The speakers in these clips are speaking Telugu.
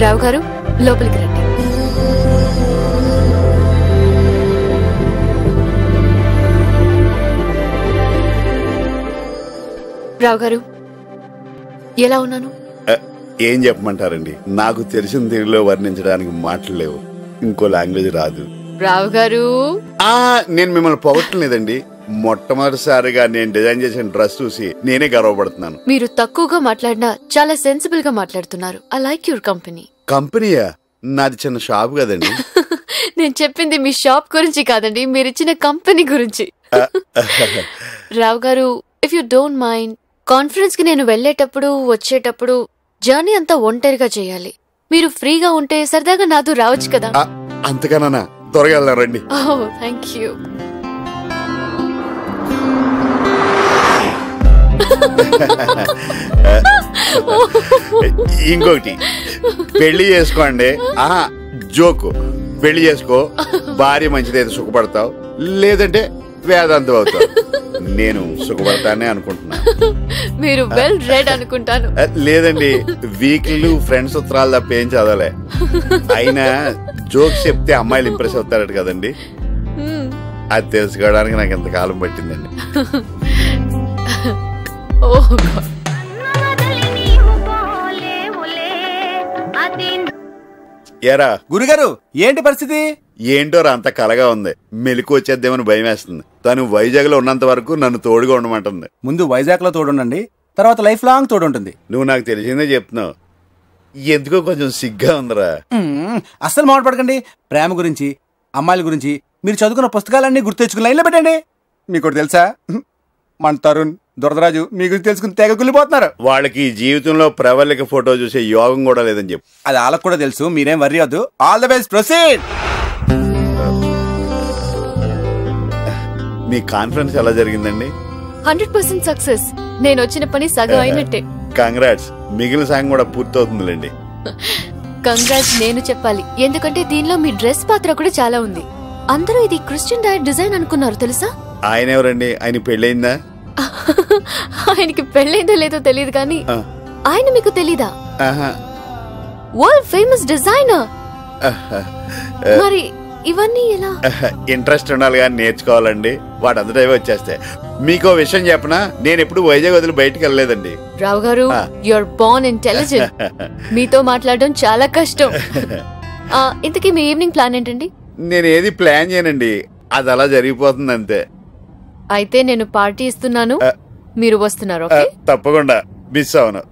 రావు గారు లోపలికి రండి. రావు గారు ఎలా ఉన్నాను? ఏం చెప్పమంటారండి, నాకు తెలిసిన దీనిలో వర్ణించడానికి మాటలు లేవు. ఇంకో లాంగ్వేజ్ రాదు. రావు గారు నేను మిమ్మల్ని పొగట్టలేదండి. మొట్టమొదటిసారిగా నేను డిజైన్ చేసిన డ్రెస్ చూసి నేనే గర్వపడుతున్నాను. మీరు తక్కువగా మాట్లాడినా చాలా సెన్సిబుల్ గా మాట్లాడుతున్నారు. I like your company. కంపెనీయా? నాది చిన్న షాప్ కదండి. నేను చెప్పింది మీ షాప్ గురించి కాదండి, మీరిచ్చిన కంపెనీ గురించి. రావు గారు, if you don't mind, conference కి నేను వెళ్లేటప్పుడు వచ్చేటప్పుడు జర్నీ అంతా ఒంటరిగా చేయాలి. మీరు ఫ్రీగా ఉంటే సరదాగా నాతో రావచ్చు కదా. అంతగానా? త్వరగా రండి. ఓహ్, థ్యాంక్ యూ. ఇంకొకటి, పెళ్లి చేసుకోండి. జోకు, పెళ్లి చేసుకో, భార్య మంచిదైతే సుఖపడతావు, లేదంటే వేదాంతం అవుతావు. నేను సుఖపడతానే అనుకుంటున్నా. మీరు వెల్ రెడ్ అనుకుంటాను. లేదండి, వీక్లీ ఫ్రెండ్స్ ఉత్తరాలు తప్ప ఏం చదవలే. అయినా జోక్స్ చెప్తే అమ్మాయిలు ఇంప్రెస్ అవుతారట కదండి, అది తెలుసుకోవడానికి నాకు ఎంతకాలం పట్టిందండి. ఎరా గురుగారు, ఏంటి పరిస్థితి? ఏంటోరా అంత కలగా ఉంది. మెలకు వచ్చేద్దేమని భయం వేస్తుంది. తను వైజాగ్ లో ఉన్నంత వరకు నన్ను తోడుగా ఉండమంటుంది. ముందు వైజాగ్ లో తోడుండండి, తర్వాత లైఫ్ లాంగ్ తోడుంటుంది. నువ్వు నాకు తెలిసిందే చెప్తున్నావు. ఎందుకో కొంచెం సిగ్గా ఉందిరా. అస్సలు మాట్లాడకండి. ప్రేమ గురించి, అమ్మాయిల గురించి మీరు చదువుకున్న పుస్తకాలన్నీ గుర్తు తెచ్చుకుని లైన్లో పెట్టండి. మీకు తెలుసా, మన తరుణ్, దురదరాజు మీ గురించి తెలుసుకుని తెగ కుళ్ళిపోతున్నారు. వాళ్ళకి జీవితంలో ప్రవళిక ఫోటో చూసే యోగం కూడా లేదని చెప్పు. అది వాళ్ళకు కూడా తెలుసు, మీరేం వర్రీ అవద్దు. All the best, proceed. మీ కాన్ఫరెన్స్ ఎలా జరిగిందండి? 100% సక్సెస్. నేను వచ్చిన పని సగం అయినట్టే. కంగ్రాట్స్. మిగిలిన సాంగ్ కూడా పూర్తవుతుందిలేండి. కంగ్రాట్స్ నేను చెప్పాలి, ఎందుకంటే దీనిలో మీ డ్రెస్ పాత్ర కూడా చాలా ఉంది. అందరూ ఇది క్రిస్టియన్ డైట్ డిజైన్ అనుకున్నారు తెలుసా? ఆయన ఎవరండి? ఆయన పెళ్ళయిందా? ఆయనకి పెళ్ళైందో లేదో తెలియదు కానీ ఆయన మీకు తెలీదా? World famous designer. మరి ఇవన్నీ ఎలా? ఇంట్రెస్ట్ ఉండాలి కానీ నేర్చుకోవాలండి. వాటంతటా వచ్చేస్తాయి. మీకో విషయం చెప్పనా, నేను ఎప్పుడు వైజాగ్ వదిలి బయటికి వెళ్ళలేదండి. రావు గారు, యు ఆర్ బోర్న్ ఇంటెలిజెంట్. మీతో మాట్లాడడం చాలా కష్టం. ఇంతకీ మీ ఈవినింగ్ ప్లాన్ ఏంటండి? నేను ఏది ప్లాన్ చేయనండి, అది అలా జరిగిపోతుంది అంతే. అయితే నేను పార్టీ ఇస్తున్నాను, మీరు వస్తున్నారు? తప్పకుండా, మిస్ అవును.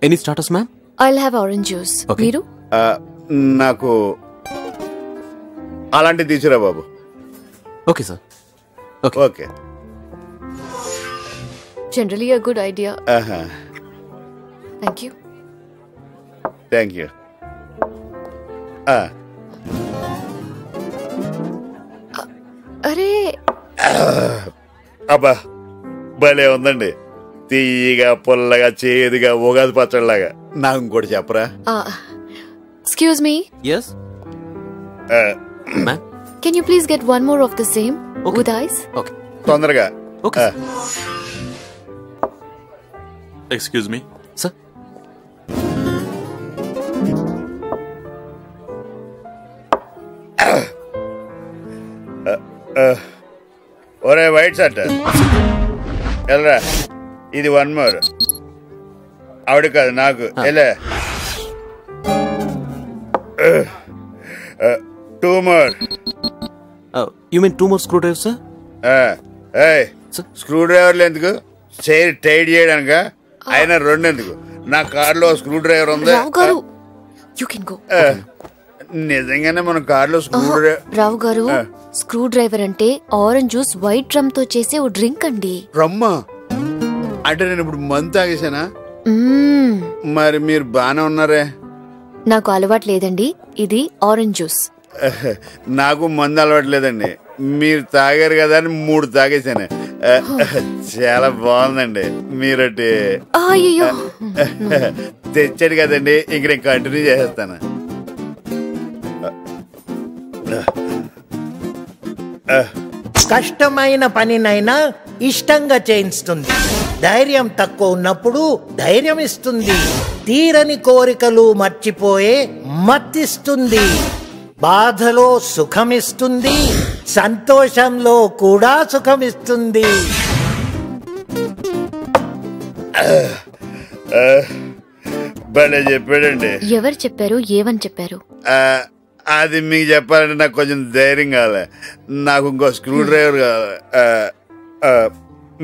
Any starters ma'am? I'll have orange juice. మీరు? నాకు అలాంటిది తీసుకురా బాబు. Okay sir. Okay. Generally a good idea. Thank you. Thank you. అరే అబ్బా, భలే ఉందండి. తీయగా, పుల్లగా, చేదుగా, ఉగాది పచ్చడిలాగా. నాకు ఇంకోటి చెప్పరా? Excuse me. Yes. Ma'am. Can you please get one more of the same with ice? Okay. తొందరగా. Okay. Excuse me. Sir. ఒరే వైట్ షర్ట్, వెళ్ళరా. ఇది 1 more. ఆవిడ కాదు, నాకు. వెళ్ళే. 2 more. You mean 2 more screwdrivers, sir? స్క్రూ డ్రైవర్లు ఎందుకు? చైర్ టైట్ చేయడానిక? అయినా 2 ఎందుకు? నా కార్లో స్క్రూ డ్రైవర్ ఉంది. నిజంగానే మన కార్లో స్క్రూ డ్రైవర్. రావు గారు, స్క్రూ డ్రైవర్ అంటే ఆరెంజ్ జ్యూస్ వైట్ రమ్ తో చేసే ఓ డ్రింక్ అండి. రమ్మా? అంటే నేను ఇప్పుడు మందు తాగేసానా? మరి మీరు బానే ఉన్నారే? నాకు అలవాటు లేదండి, ఇది ఆరెంజ్ జ్యూస్. నాకు మందు అలవాటు లేదండి, మీరు తాగారు కదా అని 3 తాగేసాను. చాలా బాగుందండి. మీరటి తెచ్చాడు కదండి, ఇంక నేను కంటిన్యూ చేసేస్తాను. కష్టమైన పనినైనా ఇష్టంగా చేయిస్తుంది. ధైర్యం తక్కువ ఉన్నప్పుడు ధైర్యం ఇస్తుంది. తీరని కోరికలు మర్చిపోయే మత్తిస్తుంది. బాధలో సుఖమిస్తుంది, సంతోషంలో కూడా సుఖమిస్తుంది. భలే చెప్పాడండి. ఎవరు చెప్పారు? ఏమని చెప్పారు? అది మీకు చెప్పాలంటే నాకు కొంచెం ధైర్యం కావాలి. నాకు ఇంకో స్క్రూ డ్రైవర్ కావాలి.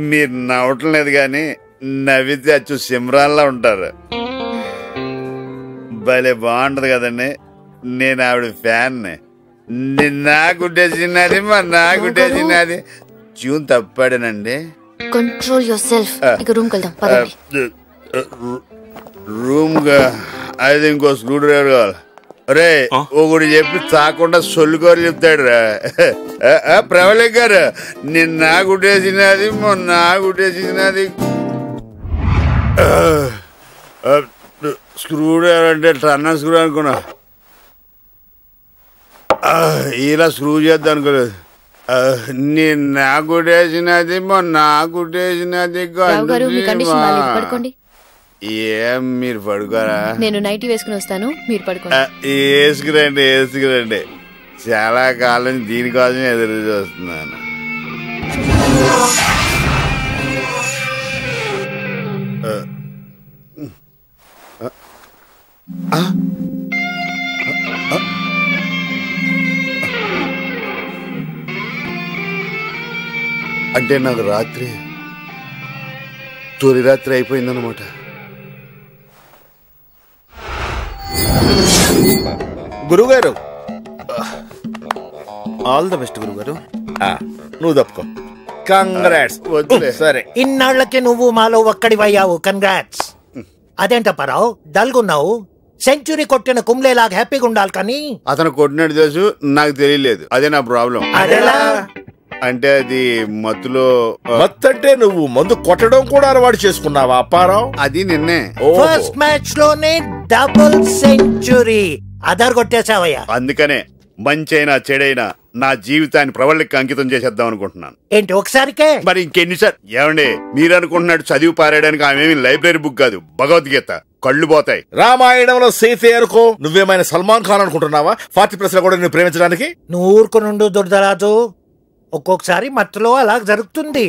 మీరు నవ్వటం లేదు కానీ నవ్వితే అచ్చు సిమ్రాన్లా ఉంటారు. భలే బాగుంటది కదండి. నేను ఆవిడ ఫ్యాన్. నాకుట్టేసినది నాకుట్టేసినది ట్యూన్ తప్పాడేనండి. Control yourself. ఇక రూమ్ వెళ్దాం పదండి. రూమ్ గా అయితే ఇంకో స్క్రూ డ్రైవర్ కావాలి. రే ఒకటి చెప్పి తాకుండా సొల్లుకోరు చెప్తాడు రా. ప్రవళిక్ గారు, నిన్న నాకుట్టేసినది మొన్న నాకుట్టేసినది. స్క్రూ డ్రైవర్ అంటే టన్న స్క్రూ అనుకున్నా, ఇలా స్క్రూ చేద్దాం అనుకోలేదు. నేను నాకుట్టేసినది మొన్న నాకుట్టేసినది. ఏం మీరు పడుకోరా? నేను నైటీ వేసుకుని వస్తాను, మీరు పడుకోండి. వేసుకురండి వేసుకురండి. చాలా కాలం దీనికోసం ఎదురు చూస్తున్నాను. అంటే నాకు రాత్రి తొలి రాత్రి అయిపోయిందన్నమాట. గురుగారు, ఆల్ ద బెస్ట్ గురుగారు. నువ్వు తప్పుకో. కంగ్రాట్స్. సరే, ఇన్నాళ్లకి నువ్వు మాలో ఒక్కడివయ్యావు. కంగ్రాట్స్. అదేంటప్పారావు డల్గున్నావు? సెంచురీ కొట్టిన కుంబ్లేలాగా హ్యాపీగా ఉండాలి కానీ. అతను కొట్టినట్టు తెలుసు, నాకు తెలియలేదు. అదే నా ప్రాబ్లం. అదేలా అంటే అది మత్తులో. మత్తంటే నువ్వు మందు కొట్టడం కూడా అలవాటు చేసుకున్నావా అప్పారావు? అది నిన్నే ఫస్ట్ మ్యాచ్ లోనే డబుల్ సెంచురీ అదర్ కొట్టేసావయ్యా. అందుకనే మంచైనా చెడైనా నా జీవితాన్ని ప్రవళికి అంకితం చేసేద్దాం అనుకుంటున్నాను. ఏంటి ఒకసారికే? మరి ఇంకెన్నిసార్? ఏమండి, మీరు అనుకుంటున్నాడు చదివి పారేయడానికి ఆమెమి లైబ్రరీ బుక్ కాదు, భగవద్గీత. కళ్ళు పోతాయి. రామాయణంలో సీతే అనుకో. నువ్వేమైనా సల్మాన్ ఖాన్ అనుకుంటున్నావా 40+ లో కూడా నిన్ను ప్రేమించడానికి? నువ్వు ఊరుకునుండు దుర్దరాజు. ఒక్కొక్కసారి మత్తులో అలా జరుగుతుంది,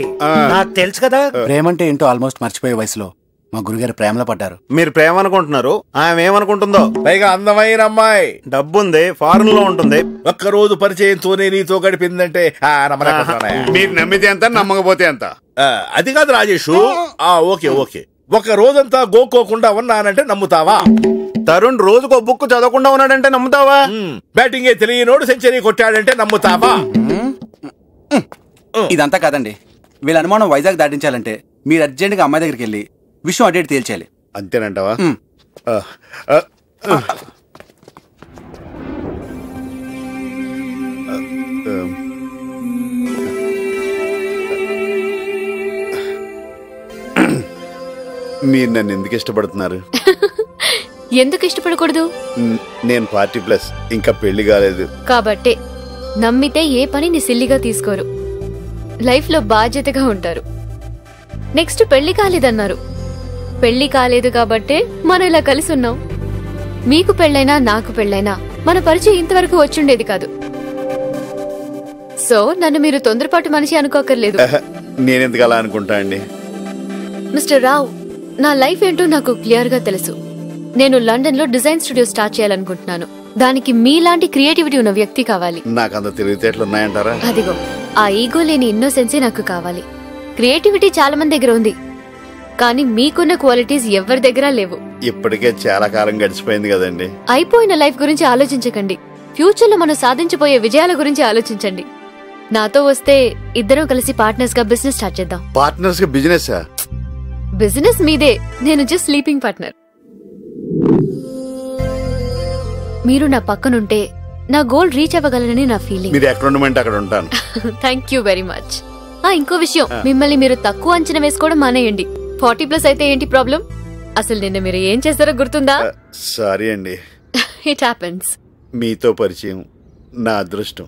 నాకు తెలుసు కదా. ప్రేమంటే ఏంటో ఆల్మోస్ట్ మర్చిపోయే వయసులో మా గురుగారు ప్రేమలో పడ్డారు. మీరు ప్రేమ అనుకుంటున్నారు, ఆమె ఏమనుకుంటుందో. పైగా అందమైన అమ్మాయి, డబ్బుంది, ఫారెన్ లో ఉంటుంది. ఒక్కరోజు పరిచయంతోనే నీతో గడిపిందంటే మీరు నమ్మితే ఎంత, నమ్మకపోతే ఎంత? అది కాదు రాజేషు. ఓకే ఓకే, ఒక రోజంతా గోకోకుండా ఉన్నానంటే నమ్ముతావా? తరుణ్ రోజుకో బుక్ చదవకుండా ఉన్నాడంటే నమ్ముతావా? బ్యాటింగే తెలియనోడు సెంచరీ కొట్టాడంటే నమ్ముతావా? ఇదంతా కాదండి. వీళ్ళ అనుమానం వైజాగ్ దాటించాలంటే మీరు అర్జెంట్ గా అమ్మాయి దగ్గరికి వెళ్ళి విషయం అడేట్ తేల్చాలి. అంతేనంటావా? మీరు నన్ను ఎందుకు ఇష్టపడుతున్నారు? ఎందుకు ఇష్టపడకూడదు? నేను 40+, ఇంకా పెళ్లి కాలేదు కాబట్టే. నమ్మితే ఏ పనిని సిల్లిగా తీసుకోరు, లైఫ్ లో బాధ్యతగా ఉంటారు. నెక్స్ట్ పెళ్లి కాలేదన్నారు. పెళ్లి కాలేదు కాబట్టే మనం ఇలా కలిసి ఉన్నాం. మీకు పెళ్ళైనా నాకు పెళ్ళైనా మన పరిచయం ఇంతవరకు వచ్చుండేది కాదు. సో నన్ను మీరు తొందరపాటు మనిషి అనుకోకర్లేదు. నేనెందుకు అలా అనుకుంటా అండి? మిస్టర్ రావ్, నా లైఫ్ ఏంటో నాకు క్లియర్ గా తెలుసు. నేను లండన్ లో డిజైన్ స్టూడియో స్టార్ట్ చేయాలనుకుంటున్నాను. దానికి మీలాంటి క్రియేటివిటీ ఉన్న వ్యక్తి కావాలి. నాకు అంత తెలివితేటలు ఉన్నాయంటారా? అదిగో ఆ ఈగో లేని ఇన్నోసెన్సే నాకు కావాలి. క్రియేటివిటీ చాలా మంది దగ్గర ఉంది, కానీ మీకున్న క్వాలిటీస్ ఎవరి దగ్గర లేవు. ఇప్పటికే చాలా కాలం గడిచిపోయింది కదండి. అయిపోయిన లైఫ్ గురించి ఆలోచించకండి, ఫ్యూచర్ లో మనం సాధించబోయే విజయాల గురించి ఆలోచించండి. నాతో వస్తే ఇద్దరం కలిసి పార్ట్నర్స్ గా బిజినెస్ స్టార్ట్ చేద్దాం. పార్ట్నర్స్ గా బిజినెస్? బిజినెస్ మీదే, నేను జస్ట్ స్లీపింగ్ పార్ట్నర్. మీరు నా పక్కనుంటే నా గోల్ రీచ్ అవ్వగలనని నా ఫీలింగ్. మీరు ఎక్కడ ఉండమంటే అక్కడ ఉంటాను. Thank you very much. ఇంకో విషయం, మిమ్మల్ని మీరు తక్కువ అంచనా వేసుకోవడం మానేయండి. 40+ అయితే ఏంటి ప్రాబ్లం? అసలు నిన్న మీరు ఏం చేస్తారో గుర్తుందా? సారీ అండి. It happens. మీతో పరిచయం నా అదృష్టం.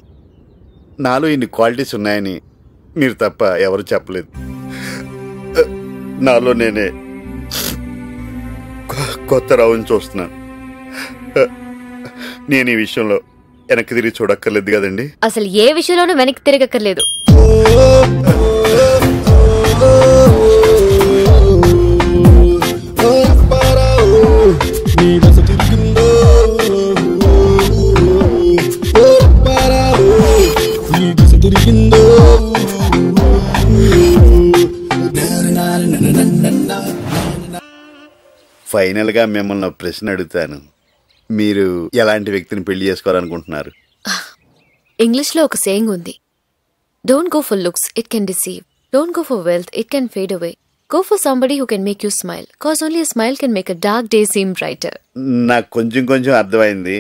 నాలో ఇన్ని క్వాలిటీస్ ఉన్నాయని మీరు తప్ప ఎవరు చెప్పలేదు. నాలో నేనే కొత్త రావుని చూస్తున్నాను. నేను ఈ విషయంలో వెనక్కి తిరిగి చూడక్కర్లేదు కదండి. అసలు ఏ విషయంలోనూ వెనక్కి తిరగక్కర్లేదు. ఫైనల్ గా మిమ్మల్ని ప్రశ్న అడుగుతాను. మీరు ఎలాంటి వ్యక్తిని పెళ్లి చేసుకోవాలనుకుంటున్నారు? ఇంగ్లీష్ లో ఒక సేయింగ్ ఉంది, don't go for looks, it can deceive. Don't go for wealth, it can fade away. Go for somebody who can make you smile, cause only a smile can make a dark day seem brighter. నాకు కొంచెం అర్థమైంది.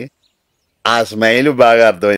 ఆ స్మైల్ బాగా అర్థమైంది.